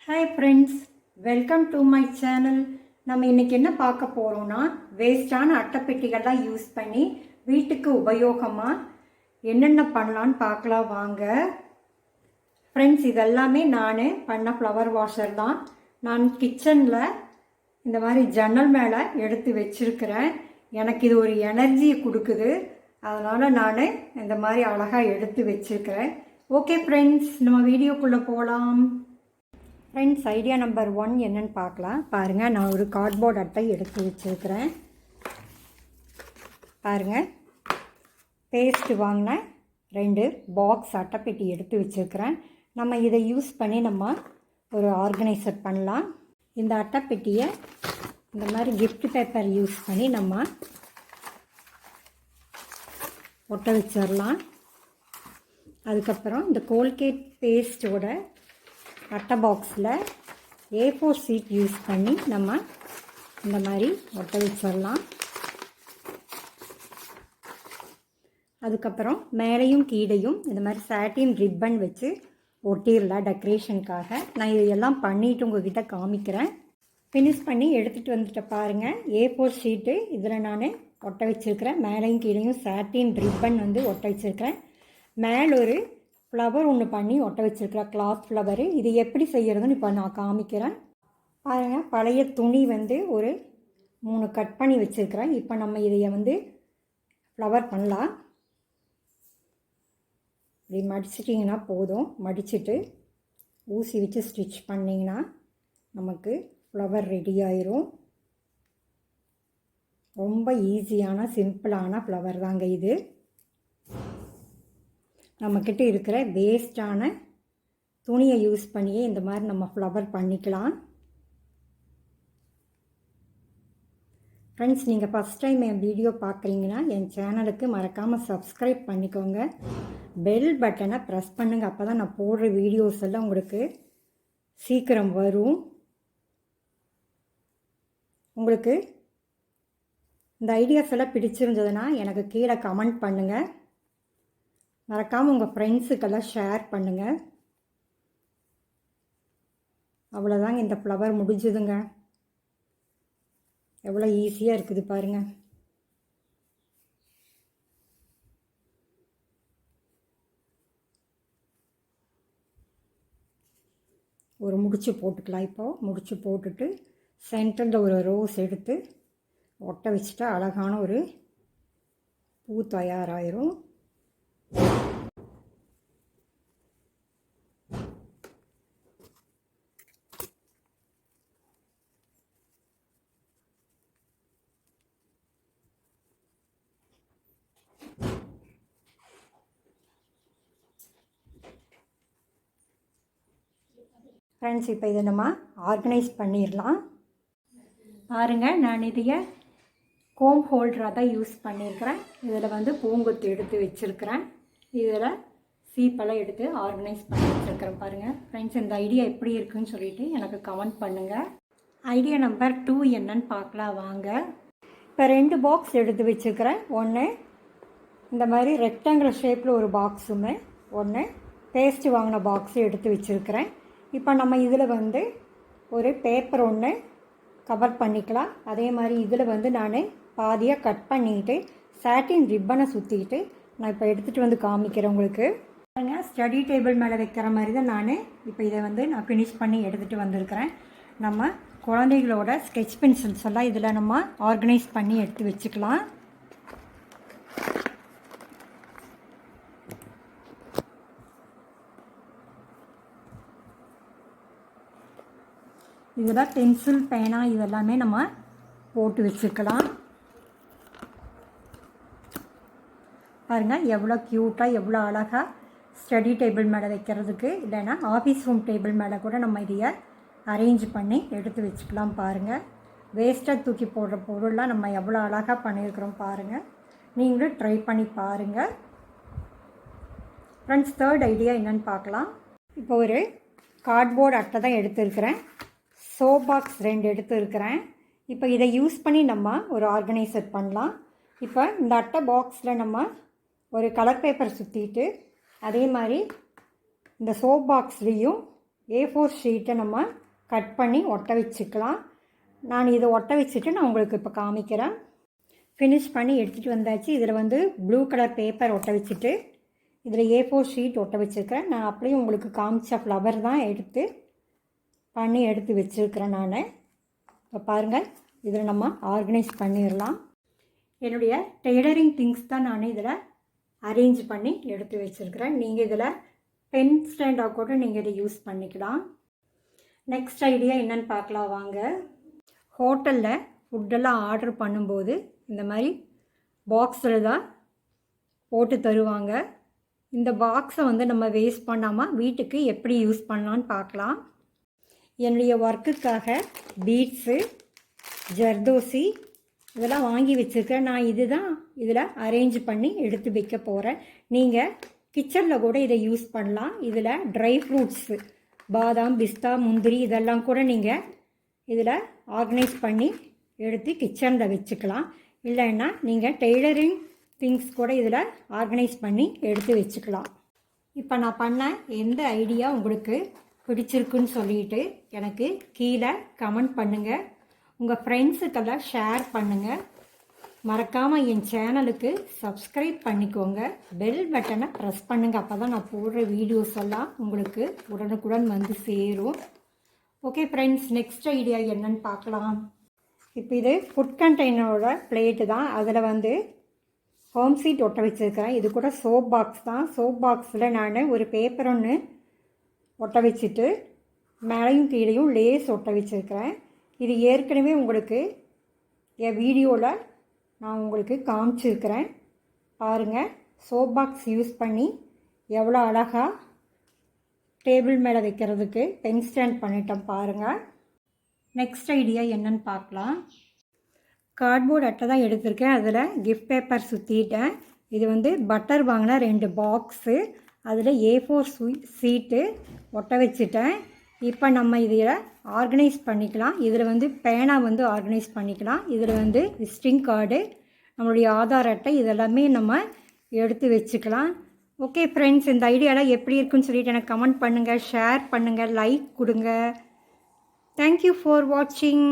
Hi friends, welcome to my channel. நம்ம இன்றைக்கி என்ன பார்க்க போகிறோன்னா, வேஸ்டான அட்டைப்பெட்டிகள்லாம் யூஸ் பண்ணி வீட்டுக்கு உபயோகமாக என்னென்ன பண்ணலான்னு பார்க்கலாம் வாங்க. ஃப்ரெண்ட்ஸ், இதெல்லாமே நான் பண்ண ஃப்ளவர் வாஷர் தான். நான் கிச்சனில் இந்த மாதிரி ஜன்னல் மேலே எடுத்து வச்சுருக்கிறேன். எனக்கு இது ஒரு எனர்ஜியை கொடுக்குது. அதனால் நான் இந்த மாதிரி அழகாக எடுத்து வச்சுருக்கிறேன். ஓகே ஃப்ரெண்ட்ஸ், நம்ம வீடியோக்குள்ளே போகலாம். ஃப்ரெண்ட்ஸ், ஐடியா நம்பர் 1 என்னென்னு பார்க்கலாம். பாருங்கள், நான் ஒரு கார்ட்போர்ட் அட்டை எடுத்து வச்சுருக்கிறேன். பாருங்கள், பேஸ்ட்டு வாங்கின 2 பாக்ஸ் அட்டைப்பெட்டி எடுத்து வச்சுருக்கிறேன். நம்ம இதை யூஸ் பண்ணி நம்ம ஒரு ஆர்கனைசர் பண்ணலாம். இந்த அட்டைப்பெட்டியை இந்த மாதிரி கிஃப்ட் பேப்பர் யூஸ் பண்ணி நம்ம ஒட்ட வச்சிடலாம். அதுக்கப்புறம் இந்த கோல்கேட் பேஸ்ட்டோட அட்டை பாக்ஸில் A4 ஷீட் யூஸ் பண்ணி நம்ம இந்த மாதிரி ஒட்ட வச்சிடலாம். அதுக்கப்புறம் மேலேயும் கீழையும் இந்த மாதிரி சாட்டின் ரிப்பன் வச்சு ஒட்டிடலாம் டெக்கரேஷனுக்காக. நான் இதெல்லாம் பண்ணிவிட்டு உங்கள்கிட்ட காமிக்கிறேன். ஃபினிஷ் பண்ணி எடுத்துகிட்டு வந்துட்டு பாருங்கள். A4 ஷீட்டு இதில் நான் ஒட்ட வச்சுருக்கிறேன். மேலேயும் கீழையும் சாட்டின் ரிப்பன் ஒட்ட வச்சுருக்கிறேன். மேலே ஒரு ஃப்ளவர் ஒன்று பண்ணி ஒட்ட வச்சுருக்கிறேன், கிளாத் ஃப்ளவரு. இது எப்படி செய்கிறதுன்னு இப்போ நான் காமிக்கிறேன். பாருங்கள், பழைய துணி ஒரு 3 கட் பண்ணி வச்சுருக்கிறேன். இப்போ நம்ம இதை ஃப்ளவர் பண்ணலாம். இப்படி மடிச்சிட்டிங்கன்னா போதும். மடிச்சுட்டு ஊசி வச்சு ஸ்டிச் பண்ணிங்கன்னா நமக்கு ஃப்ளவர் ரெடி ஆயிரும். ரொம்ப ஈஸியான சிம்பிளான ஃப்ளவர் தாங்க இது. நம்மக்கிட்ட இருக்கிற வேஸ்டான துணியை யூஸ் பண்ணியே இந்த மாதிரி நம்ம ஃப்ளவர் பண்ணிக்கலாம். ஃப்ரெண்ட்ஸ், நீங்கள் ஃபஸ்ட் டைம் என் வீடியோ பார்க்குறீங்கன்னா என் சேனலுக்கு மறக்காமல் சப்ஸ்கிரைப் பண்ணிக்கோங்க. பெல் பட்டனை ப்ரெஸ் பண்ணுங்கள். அப்போ தான் நான் போடுற வீடியோஸ் எல்லாம் உங்களுக்கு சீக்கிரம் வரும். உங்களுக்கு இந்த ஐடியாஸ் எல்லாம் பிடிச்சிருந்ததுன்னா எனக்கு கீழே கமெண்ட் பண்ணுங்கள். மறக்காமல் உங்கள் ஃப்ரெண்ட்ஸுக்கெல்லாம் ஷேர் பண்ணுங்கள். அவ்வளோதாங்க, இந்த ஃப்ளவர் முடிஞ்சுதுங்க. எவ்வளோ ஈஸியாக இருக்குது பாருங்கள். ஒரு முடிச்சு போட்டுக்கலாம். இப்போது முடிச்சு போட்டுட்டு சென்டரில் ஒரு ரோஸ் எடுத்து ஒட்ட வச்சுட்டா அழகான ஒரு பூ தயாராகிரும். ஃப்ரெண்ட்ஸ், இப்போ இதை நம்ம ஆர்கனைஸ் பண்ணிடலாம். பாருங்கள், நான் இதையை கோம் ஹோல்டராக தான் யூஸ் பண்ணியிருக்கிறேன். இதில் பூங்கொத்து எடுத்து வச்சுருக்கிறேன். இதில் சீப்பெல்லாம் எடுத்து ஆர்கனைஸ் பண்ணி வச்சுருக்கிறேன். பாருங்கள் ஃப்ரெண்ட்ஸ், இந்த ஐடியா எப்படி இருக்குன்னு சொல்லிவிட்டு எனக்கு கமெண்ட் பண்ணுங்கள். ஐடியா நம்பர் 2 என்னன்னு பார்க்கலாம் வாங்க. இப்போ 2 பாக்ஸ் எடுத்து வச்சுருக்கிறேன். ஒன்று இந்த மாதிரி ரெக்டாங்குலர் ஷேப்பில் ஒரு பாக்ஸுமே, ஒன்று பேஸ்ட்டு வாங்கின பாக்ஸும் எடுத்து வச்சுருக்கிறேன். இப்போ நம்ம இதில் ஒரு பேப்பர் ஒன்று கவர் பண்ணிக்கலாம். அதே மாதிரி இதில் நான் பாதியாக கட் பண்ணிவிட்டு சாட்டின் ரிப்பனை சுற்றிக்கிட்டு நான் இப்போ எடுத்துகிட்டு காமிக்கிறேன் உங்களுக்கு. பாருங்கள், ஸ்டடி டேபிள் மேலே வைக்கிற மாதிரி தான் நான் இப்போ இதை நான் ஃபினிஷ் பண்ணி எடுத்துகிட்டு வந்திருக்கிறேன். நம்ம குழந்தைகளோட ஸ்கெட்ச் பென்சில்ஸ் எல்லாம் இதில் நம்ம ஆர்கனைஸ் பண்ணி எடுத்து வச்சுக்கலாம். இதில் பென்சில், பேனா இதெல்லாமே நம்ம போட்டு வச்சுக்கலாம். பாருங்கள், எவ்வளோ க்யூட்டாக எவ்வளோ அழகாக ஸ்டடி டேபிள் மேலே வைக்கிறதுக்கு, இல்லைன்னா ஆஃபீஸ் ரூம் டேபிள் மேலே கூட நம்ம இதையை அரேஞ்ச் பண்ணி எடுத்து வச்சுக்கலாம். பாருங்கள், வேஸ்ட்டாக தூக்கி போடுற பொருள்லாம் நம்ம எவ்வளோ அழகாக பண்ணியிருக்கிறோம் பாருங்கள். நீங்களும் ட்ரை பண்ணி பாருங்கள். ஃப்ரெண்ட்ஸ், 3rd ஐடியா என்னென்னு பார்க்கலாம். இப்போ ஒரு கார்ட்போர்ட் அட்டை தான் எடுத்துருக்கிறேன். சோப் பாக்ஸ் 2 எடுத்து இருக்கிறேன். இப்போ இதை யூஸ் பண்ணி நம்ம ஒரு ஆர்கனைசர் பண்ணலாம். இப்போ இந்த அட்டை பாக்ஸில் நம்ம ஒரு கலர் பேப்பர் சுற்றிட்டு அதே மாதிரி இந்த சோப் பாக்ஸ்லேயும் A4 ஷீட்டை நம்ம கட் பண்ணி ஒட்ட வச்சுக்கலாம். நான் இதை ஒட்ட வச்சுட்டு நான் உங்களுக்கு இப்போ காமிக்கிறேன். ஃபினிஷ் பண்ணி எடுத்துகிட்டு வந்தாச்சு. இதில் வந்து ப்ளூ கலர் பேப்பர் ஒட்ட வச்சுட்டு இதில் A4 ஷீட் ஒட்ட வச்சுருக்கிறேன். நான் அப்படியே உங்களுக்கு காமிச்ச ஃப்ளவர் தான் எடுத்து வச்சுருக்கிறேன் நான். இப்போ பாருங்கள், இதில் நம்ம ஆர்கனைஸ் பண்ணிடலாம். என்னுடைய டெய்லரிங் திங்ஸ் தான் நான் இதில் அரேஞ்ச் பண்ணி எடுத்து வச்சுருக்கிறேன். நீங்கள் இதில் பென் ஸ்டாண்டாக கூட நீங்கள் இதை யூஸ் பண்ணிக்கலாம். நெக்ஸ்ட் ஐடியா என்னென்னு பார்க்கலாம் வாங்க. ஹோட்டலில் ஃபுட்டெல்லாம் ஆர்டர் பண்ணும்போது இந்த மாதிரி பாக்ஸில் தான் போட்டு தருவாங்க. இந்த பாக்ஸை வந்து நம்ம வேஸ்ட் பண்ணாமல் வீட்டுக்கு எப்படி யூஸ் பண்ணலான்னு பார்க்கலாம். என்னுடைய ஒர்க்குக்காக பீட்ஸு, ஜர்தோசி இதெல்லாம் வாங்கி வச்சுருக்கேன். நான் இதில் அரேஞ்ச் பண்ணி எடுத்து வைக்க போகிறேன். நீங்கள் கிச்சனில் கூட இதை யூஸ் பண்ணலாம். இதில் ட்ரை ஃப்ரூட்ஸு, பாதாம், பிஸ்தா, முந்திரி இதெல்லாம் கூட நீங்கள் இதில் ஆர்கனைஸ் பண்ணி எடுத்து கிச்சனில் வச்சுக்கலாம். இல்லைன்னா நீங்கள் டெய்லரிங் திங்ஸ் கூட இதில் ஆர்கனைஸ் பண்ணி எடுத்து வச்சுக்கலாம். இப்போ நான் பண்ண எந்த ஐடியா உங்களுக்கு பிடிச்சிருக்குன்னு சொல்லிட்டு எனக்கு கீழே கமெண்ட் பண்ணுங்கள். உங்கள் ஃப்ரெண்ட்ஸுக்கெல்லாம் ஷேர் பண்ணுங்கள். மறக்காமல் என் சேனலுக்கு சப்ஸ்கிரைப் பண்ணிக்கோங்க. பெல் பட்டனை ப்ரெஸ் பண்ணுங்கள். அப்போ தான் நான் போடுற வீடியோஸ் எல்லாம் உங்களுக்கு உடனுக்குடன் வந்து சேரும். ஓகே ஃப்ரெண்ட்ஸ், நெக்ஸ்ட் ஐடியா என்னன்னு பார்க்கலாம். இப்போ இது ஃபுட் கண்டெய்னரோட பிளேட்டு தான். அதில் வந்து ஹோம் சீட் ஒட்ட வச்சுருக்கிறேன். இது கூட சோப் பாக்ஸ் தான். சோப் பாக்ஸில் நான் ஒரு பேப்பர் ஒன்று ஒட்ட வச்சுட்டு மேலையும் கீழையும் லேஸ் ஒட்ட வச்சுருக்கிறேன். இது ஏற்கனவே உங்களுக்கு என் வீடியோவில் நான் உங்களுக்கு காமிச்சிருக்கிறேன். பாருங்கள், சோப் பாக்ஸ் யூஸ் பண்ணி எவ்வளோ அழகாக டேபிள் மேலே வைக்கிறதுக்கு பென் ஸ்டாண்ட் பண்ணிட்டோம் பாருங்கள். நெக்ஸ்ட் ஐடியா என்னன்னு பார்க்கலாம். கார்ட்போர்ட் அட்டை தான் எடுத்திருக்கேன். அதில் கிஃப்ட் பேப்பர் சுற்றிட்டேன். இது வந்து பட்டர் வாங்கின 2 பாக்ஸு, அதில் A4 ஷீட்டு ஒட்ட வச்சுட்டேன். இப்போ நம்ம இதில் ஆர்கனைஸ் பண்ணிக்கலாம். இதில் வந்து பேனா வந்து ஆர்கனைஸ் பண்ணிக்கலாம். இதில் வந்து விசிட்டிங் கார்டு, நம்மளுடைய ஆதார் அட்டை இதெல்லாமே நம்ம எடுத்து வச்சுக்கலாம். ஓகே ஃப்ரெண்ட்ஸ், இந்த ஐடியாலாம் எப்படி இருக்குன்னு சொல்லிட்டு எனக்கு கமெண்ட் பண்ணுங்கள், ஷேர் பண்ணுங்கள், லைக் கொடுங்க. தேங்க்யூ ஃபார் வாட்சிங்.